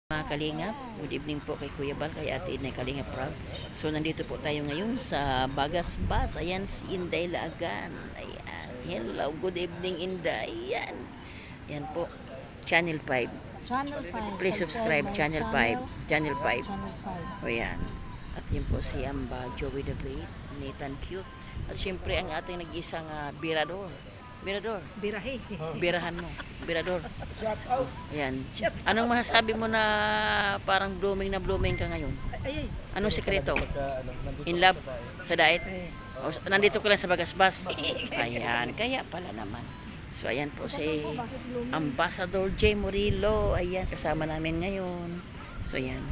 Mga Kalingap, good evening po kay Kuya Bal, kay Ate Inay Kalingap Prab. So nandito po tayo ngayon sa Bagas Bus. Ayan si Inday Laagan. Ayan. Hello, good evening Inday. Ayan. Ayan po. Channel 5. Channel 5. Please subscribe Channel 5. Channel 5. Channel 5. O yan. At yun po si Amba, Joey the Great, Nathan Cute. At syempre ang ating nag-isang Birador. Birador. Birahe. Birahan mo. Birador. Shout out. Ayan. Anong masasabi mo na parang blooming na blooming ka ngayon? Ay. Anong sekreto? Nandito In love? Sa diet? Eh. O, nandito ko lang sa Bagasbas? Ayan. Kaya pala naman. So, ayan po si Ambassador J. Murillo. Ayan, kasama namin ngayon. So, ayan.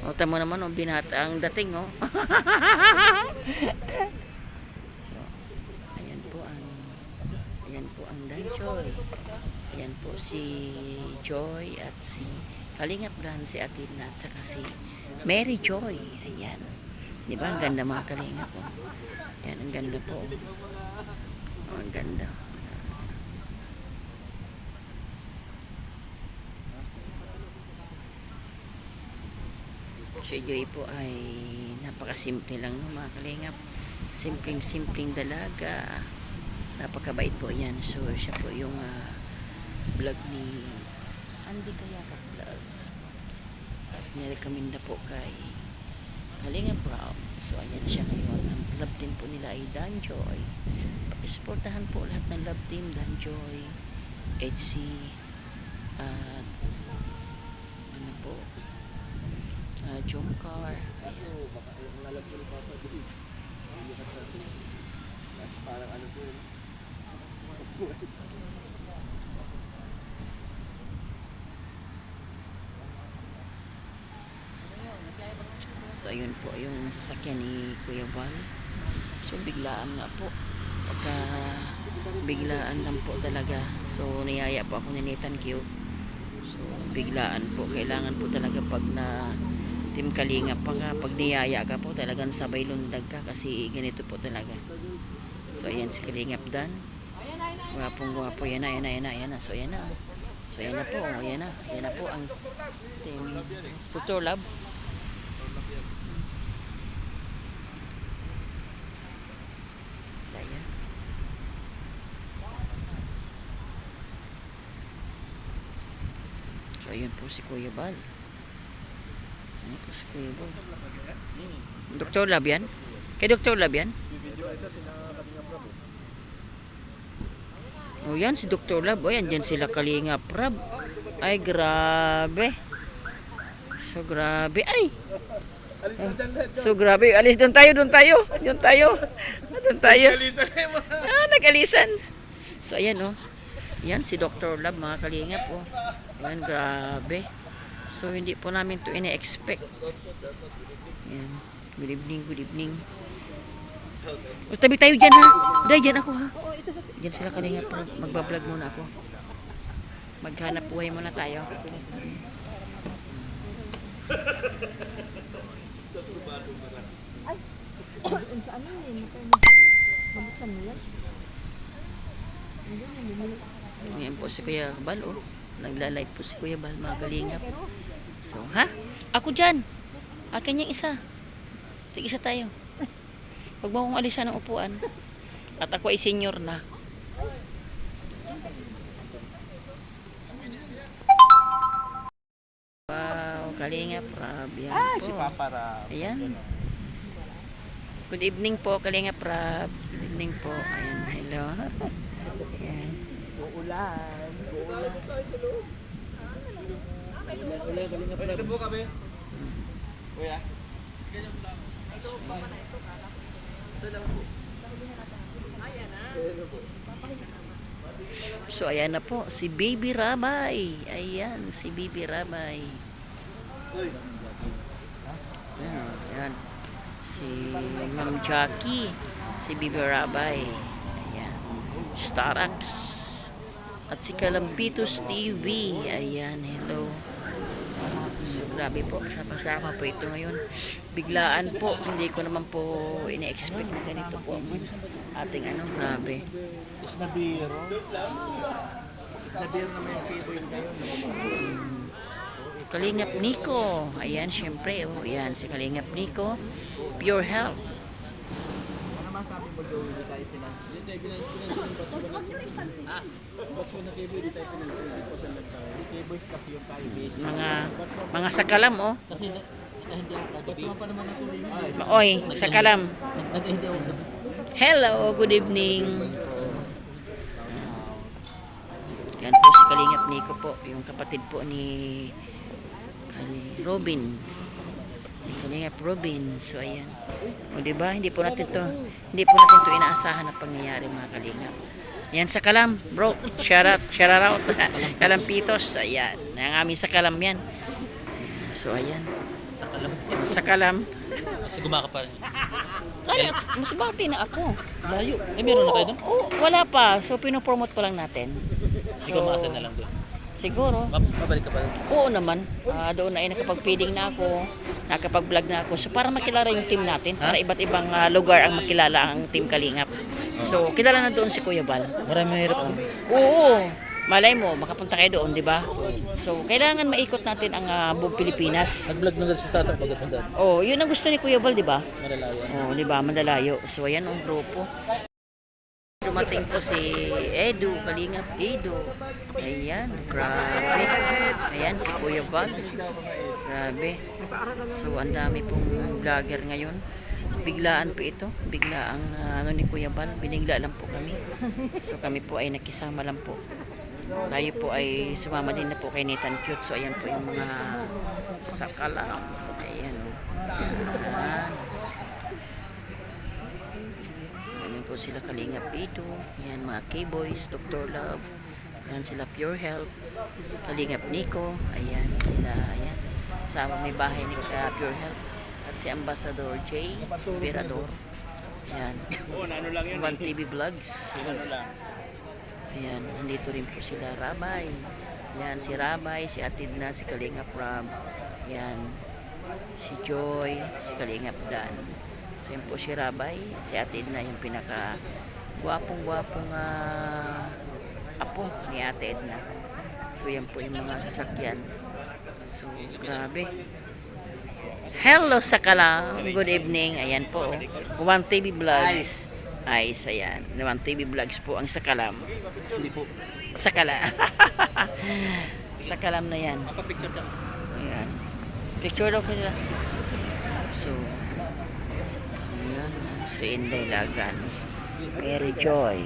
O, tamo naman, o, binata ang dating, o. So, ayan po ang Danjoy. Ayan po si Joy at si Kalingap Dan, si Atina at saka si Mary Joy. Ayan. Di ba? Ang ganda mga Kalingap po. Ayan, ang ganda po. Oh, ang ganda. Si Joy po ay napakasimple lang no, mga Kalingap. Simpleng dalaga. Napakabait po yan. So, siya po yung vlog ni Andy Kayaka Vlogs. At nirecommend na po kay Kalingap Brown. So, ayan siya ngayon. Ang love team po nila ay Danjoy. Pakisuportahan po lahat ng love team. Danjoy, HC, at ano po, Jomcar. Parang ano po yun. So, ayun po yung sasakyan ni Kuya Val. So, biglaan nga po. Pagka biglaan lang po talaga. So, niyaya po ako ni Nathan Q. So, biglaan po. Kailangan po talaga pag na Team Kalingap pag niyaya ka po, talagang sabay lundag ka kasi ganito po talaga. So, ayan si Kalingap Dan. Gwapong-gwapo. Yan na. So, ayan na. So, ayan na po. Ayan na po ang Team Dr. Love. Ayan. So, ayun po si Kuya Bal. Ayun po si Kuya Bal. Dr. Love yan? Kay Dr. Love yan? O yan, si Dr. Love. O yan, dyan sila Kalingap Rab. Ay, grabe. So, grabe. Ay! So, grabe. Alis, doon tayo. Nag-alisan. So, ayan, o. Yan, si Dr. Love, mga Kalingap, o. Ayan, grabe. So, hindi po namin to ina-expect. Ayan. Good evening. O, tabi tayo dyan, ha? Uday, dyan ako, ha? Diyan sila Kalingap. Magbablog muna ako. Maghanap buhay muna tayo. Ngayon po si Kuya Bal, oh. Nagla-live po si Kuya Bal, mga Kalingap. So, ha? Ako dyan. Akin yung isa. Tig-isa tayo. Huwag mo akong alisan ng upuan. At ako ay senior na. Wow, Kalingap Rab. Yan po. Si Papa Rab. Ayan. Good evening po, Kalingap Rab. Good evening po. Ayan, hello. Ayan. Uulan. Ulan, Kalingap Rab. Ito po kami. Kuya. So, ayan na po. Si Baby Rabay. Ayan, si Baby Rabay. Ayan. Si Ma'am Jackie. Si Baby Rabay. Ayan. Starax. At si Kalampitos TV. Ayan, hello. So, grabe po. Napasama po ito ngayon. Biglaan po. Hindi ko naman po ina-expect na ganito po ang ating grabe. Nabiro naman yung cable ngayon. Kalingap Nico. Ayan, syempre. Oh, ayan, si Kalingap Nico. Pure Health. Ano masabi mo, Joey? Hindi tayo pinansin. Hindi tayo pinansin. Batch mo na kayo, hindi tayo pinansin. Hindi po saan lang tayo. Hindi kayo boys kasi yung tayo base. Mga sakalam, oh. Kasi hindi ako kagabi. Batch mo pa naman ang tuloy mo. Oy, sakalam. Hindi ako kagabi. Hello, good evening. Yan po si Kalingap Nico po, yung kapatid po ni Robin. Ni Kalingap Robin. So ayan. O di ba? Hindi po natin to inaasahan na pangyayari, mga Kalingap. Yan sa Kalam, bro. Shout out. Kalampitos. Ayan. Ang aming sa Kalam yan. So ayan. Sa Kalam. Kasi gumaka pa rin. Kaya, mas bati na ako. Layo. Meron na tayo doon? Oh, wala pa. So, pinopromote pa lang natin. Ikaw maasan na lang doon. Siguro. Mabalik ka pa rin. Oo naman. Doon na ay nakapag-feeding na ako. Nakapag-vlog na ako. So, para makilala yung team natin. Para iba't ibang lugar ang makilala ang team Kalingap. So, kilala na doon si Kuya Bal. Marami mahirap. Oo. Malay mo, makapunta kayo doon, di ba? So, kailangan maikot natin ang buong Pilipinas. Nag-vlog na sa tatang pagkatanda. Oh, yun ang gusto ni Kuya Bal, di ba? Malalayo. Oh, di ba? Madalayo. So, ayan ang grupo. Dumating po si Edu, Kalingap Edu. Ayan, grabe. Ayan, si Kuya Bal. Grabe. So, ang dami pong vlogger ngayon. Biglaan po ito. Biglaang ni Kuya Bal. Binigla lang po kami. So, kami po ay nakisama lang po. Tayo po ay sumama din na po kay Nathan Cute. So, ayan po yung mga sakalam. Ayan. Ayan. Ayan po sila Kalingap Edu. Ayan mga K-Boys, Dr. Love. Ayan sila Pure Health. Kalingap Nico. Ayan sila. Ayan. Sama may bahay ni Pure Health. At si Ambassador J. Spirador. Ayan. One TV Vlogs. Ayan. Nandito rin po sila Rabay. Ayan. Si Rabay, si Atidna, si Kalingap Rab. Ayan. Si Joy, si Kalingap Dan. So yun po si Rabay. Si Atidna yung pinaka gwapong apo ni Ate Edna. So yan po yung mga sasakyan. So grabe. Hello sa Kalam. Good evening. Ayan po. One TV Vlogs. Ay, ayan. One TV Vlogs po ang Sakalam. Hindi po. Sakalam. Sakalam na yan. Picture lang. Ayan. Picture daw ko sila. So, ayan. Si Inday Lagan. Mary Joy.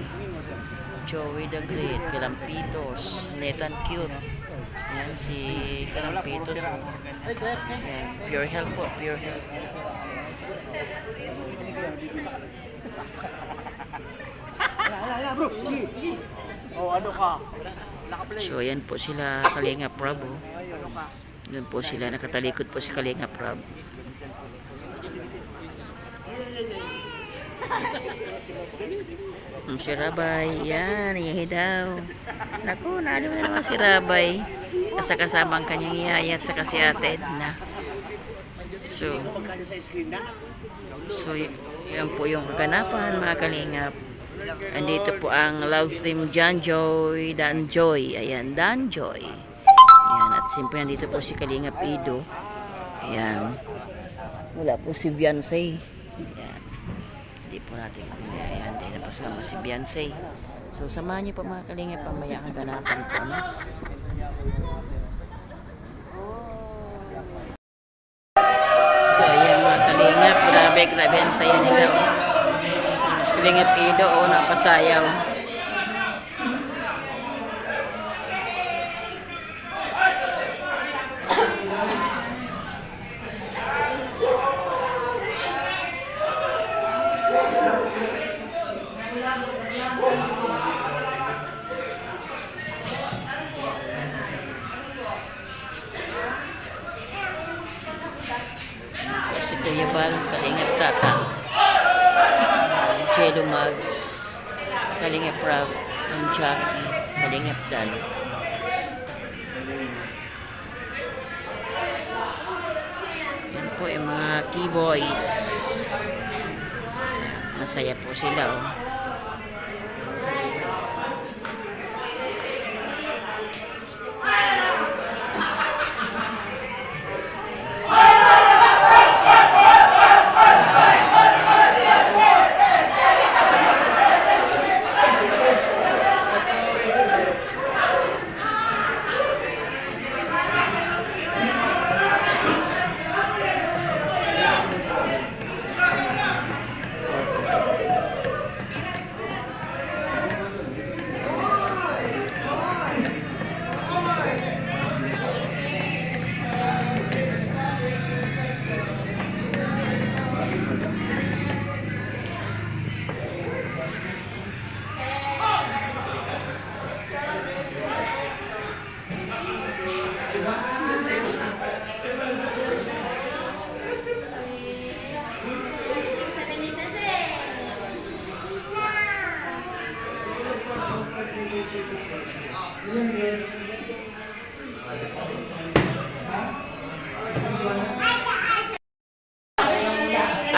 Joey the Great. Kalampitos. Nathan Cute. Ayan si Kalampitos. Ayan. Pure Health po. Pure Health. Oh, ano ka? So ayan po sila Kalingap Rab. Doon po sila nakatalikod po si Kalingap Rab. Si Rabay, yan, iyahi daw. Naku, naano na naman si Rabay. Kasama ang kanyang iyaya at saka si Ate Edna. So yan po yung kaganapan, mga Kalingap. Andito po ang love team Dan Joy. Ayan, Dan Joy. Ayan, at siyempre nandito po si Kalingap Edu. Ayan. Wala po si Beyonce. Ayan. Hindi po natin. Ayan, hindi na pasama si Beyonce. So, samahan niyo po mga Kalingap pamaya kaganapan po. No? So, ayan mga Kalingap. Grabe ang saya nila. Kalingap Edu, napasayaw. Si Kuya Bal, Kalingap Tata. Jello Mags, Kalingap Rab, ang Jackie, Kalingap Dan. Yan po yung mga key-boys. Masaya po sila, oh.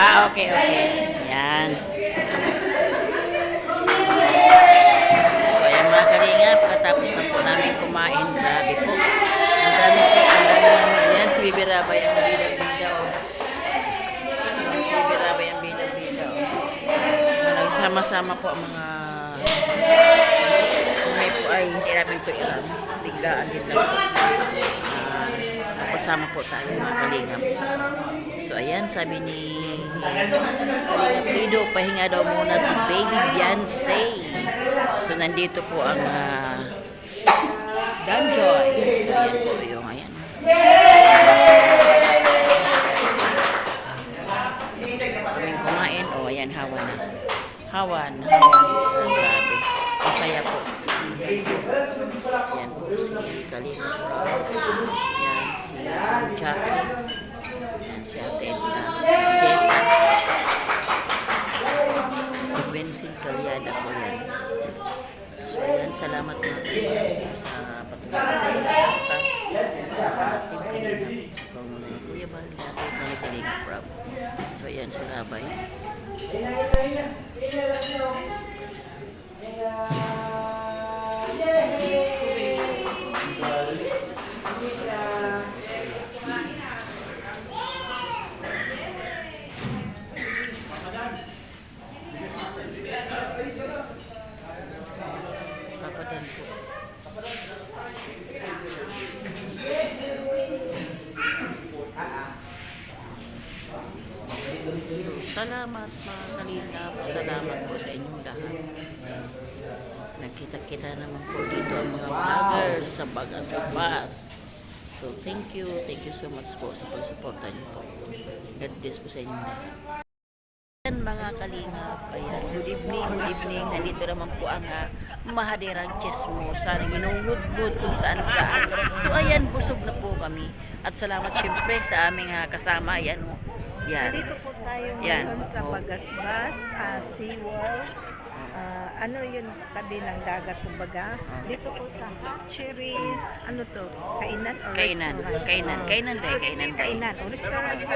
Okay, okay. Ayan. So, ayan mga kalingap, katapos na po namin kumain. Grabe po. Ang dami po, ang dami naman. Ayan, si Bibi Rabay ang bilang-bilaw. Si Bibi Rabay ang bilang-bilaw. Nagsama-sama po ang mga kami po ay hindi namin ito iram. Biglaan din lang po. Napasama po tayo mga kalingap. So ayan, sabi ni Kalingap Lido, pahinga daw muna si Baby Beyonce. So nandito po ang Danjoy. So ayan po yung ayan. Kaming kumain. O ayan, hawa na. Hawan. Grabe. Masaya po. Yan po si Kalingap Rob. Yan si Jackie. Yan si Ate Edna. Si Jessa. Si Vincent Calyada po yan. So yan, salamat mga Kalingap sa patuloy na pagpunta. Team Kalingap. Sa pangunan ni Kuya Bal. Ate Edna ni Kalingap Rob. So yan, si Rabay. Papadan po. Salamat mga Kalingap. Salamat po sa inyong lahat. Nagkita-kita naman po dito ang mga vloggers sa Bagaspas. So thank you so much po sa pagsuporta niyo po. God bless po sa inyong lahat. Ayan mga Kalingap, ayan, good evening. Nandito naman po ang mahadirang chismosa na ginugud-gud kung saan-saan. So ayan, busog na po kami. At salamat syempre sa aming kasama. Ayan o. Yan. Dito po tayo Yan. ngayon sa Oh. Bagasbas, SeaWorld. Ano yun, tabi ng dagat kumbaga. Dito po sa Hatchery, ano to, kainan or Kainan. restaurant? Kainan tayo. Kainan o restaurant yun.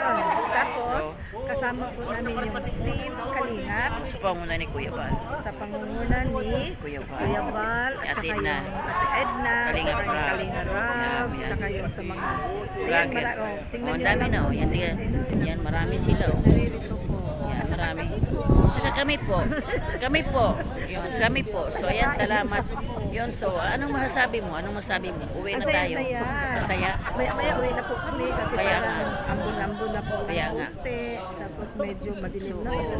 Tapos, kasama po namin yung team Kalingap Sa pangunan ni Kuya Bal. sa pangunguna ni Kuya Bal. Kuya Val, at Ate saka Edna. yung Ate Edna, at Kalingap saka yung Rab. Kalingap Rab, Yan. at saka yung sa mga Vlogger. tingnan Ang nyo dami lang na. po Yan, kung yan. sino-sino Yan, marami sila. naririto po. Yan, At saka marami. kami po. Saka kami po. Yun, kami po. So ayan, salamat. Yun, so anong masasabi mo? Uwi Ang na tayo. saya-saya. Masaya. Maya uwi na po kami kasi Kaya parang nga. ambon-ambon na po Kaya ng nga. konti. Tapos medyo madilim So, na po.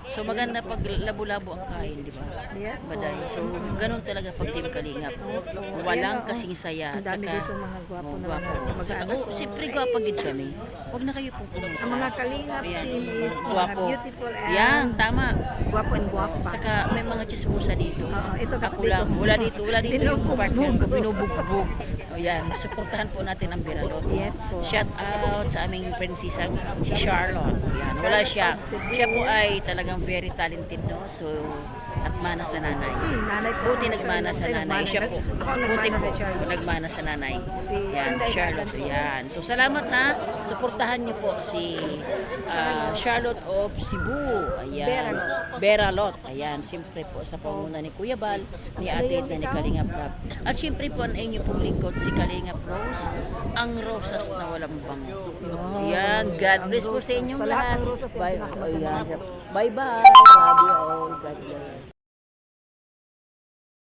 so maganda pag labo-labo ang kain, di ba? Yes po. Baday. So ganun talaga pag Team Kalingap. Ayan, Walang oo. kasing saya. Ang dami dito mga gwapo na mga Saka, mag-anak ko. siyempre gwapo gid kami. Huwag na kayo pong pumunta. Ang mga Kalingap Ayan. team is mga Gwapo. beautiful and Yan, tama. gwapo and gwapa. Saka may mga chismosa dito. Oo, ito Ako lang, wala dito yung Binubugbog. partner ko, binubugbog. O yan, suportahan po natin ang Biralot. Yes po. Shout out sa aming prinsesang si Charlotte. Yan, wala siya. Siya po ay talagang very talented, no? So, at mana sa nanay. Nanay po. Buti nagmana sa nanay. Siya po. Ako Buti nagmana po. kay Charlotte. Nagmana sa nanay. Si Yan, Inday Charlotte. Dagan po. Yan. So, salamat na. Suportahan niyo po si Charlotte of Cebu. Ayan. Beralot. Ayan. Siyempre po sa panguna ni Kuya Bal, ni Ate Edna, ni Kalingap Rab. At siyempre po ang inyong pong lingkod, si Kalingap Rose, ang rosas na walang bango. Yan. God Ang bless po sa rosas. inyong Sa lahat lahat. ng rosas, yung Bye. pinakamaganda. Ayan. Bye-bye. Love you all. God